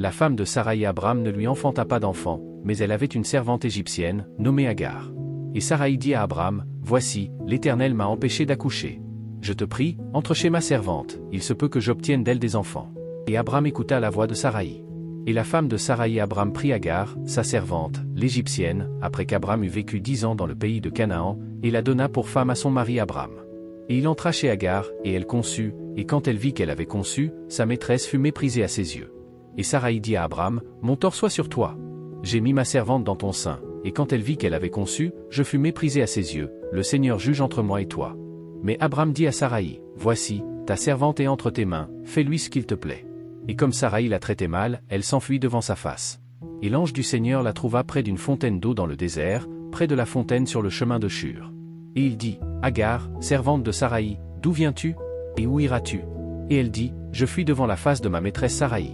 la femme de Saraï et Abram ne lui enfanta pas d'enfant, mais elle avait une servante égyptienne, nommée Agar. Et Saraï dit à Abram, « Voici, l'Éternel m'a empêché d'accoucher. Je te prie, entre chez ma servante, il se peut que j'obtienne d'elle des enfants. » Et Abram écouta la voix de Saraï. Et la femme de Saraï et Abram prit Agar, sa servante, l'Égyptienne, après qu'Abram eut vécu 10 ans dans le pays de Canaan, et la donna pour femme à son mari Abram. Et il entra chez Agar, et elle conçut, et quand elle vit qu'elle avait conçu, sa maîtresse fut méprisée à ses yeux. Et Saraï dit à Abram, « Mon tort soit sur toi. J'ai mis ma servante dans ton sein, et quand elle vit qu'elle avait conçu, je fus méprisé à ses yeux, le Seigneur juge entre moi et toi. » Mais Abram dit à Saraï, « Voici, ta servante est entre tes mains, fais-lui ce qu'il te plaît. » Et comme Saraï la traitait mal, elle s'enfuit devant sa face. Et l'ange du Seigneur la trouva près d'une fontaine d'eau dans le désert, près de la fontaine sur le chemin de Shur. Et il dit, « Agar, servante de Saraï, d'où viens-tu? Et où iras-tu? » Et elle dit, « Je fuis devant la face de ma maîtresse Saraï. »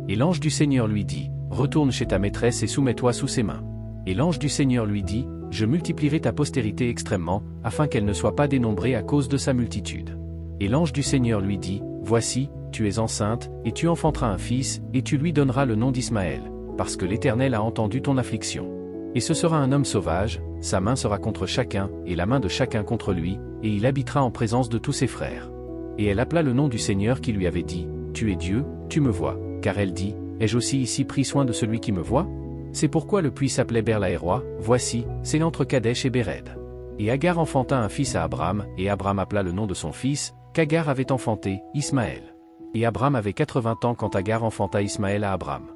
Et l'ange du Seigneur lui dit, « Retourne chez ta maîtresse et soumets-toi sous ses mains. » Et l'ange du Seigneur lui dit, « Je multiplierai ta postérité extrêmement, afin qu'elle ne soit pas dénombrée à cause de sa multitude. » Et l'ange du Seigneur lui dit, « Voici, tu es enceinte, et tu enfanteras un fils, et tu lui donneras le nom d'Ismaël, parce que l'Éternel a entendu ton affliction. Et ce sera un homme sauvage, sa main sera contre chacun, et la main de chacun contre lui, et il habitera en présence de tous ses frères. » Et elle appela le nom du Seigneur qui lui avait dit, « Tu es Dieu, tu me vois. » Car elle dit, « Ai-je aussi ici pris soin de celui qui me voit? » C'est pourquoi le puits s'appelait Berlaéroi, voici, c'est entre Kadesh et Béred. Et Agar enfanta un fils à Abram, et Abram appela le nom de son fils, qu'Agar avait enfanté, Ismaël. Et Abram avait 80 ans quand Agar enfanta Ismaël à Abram.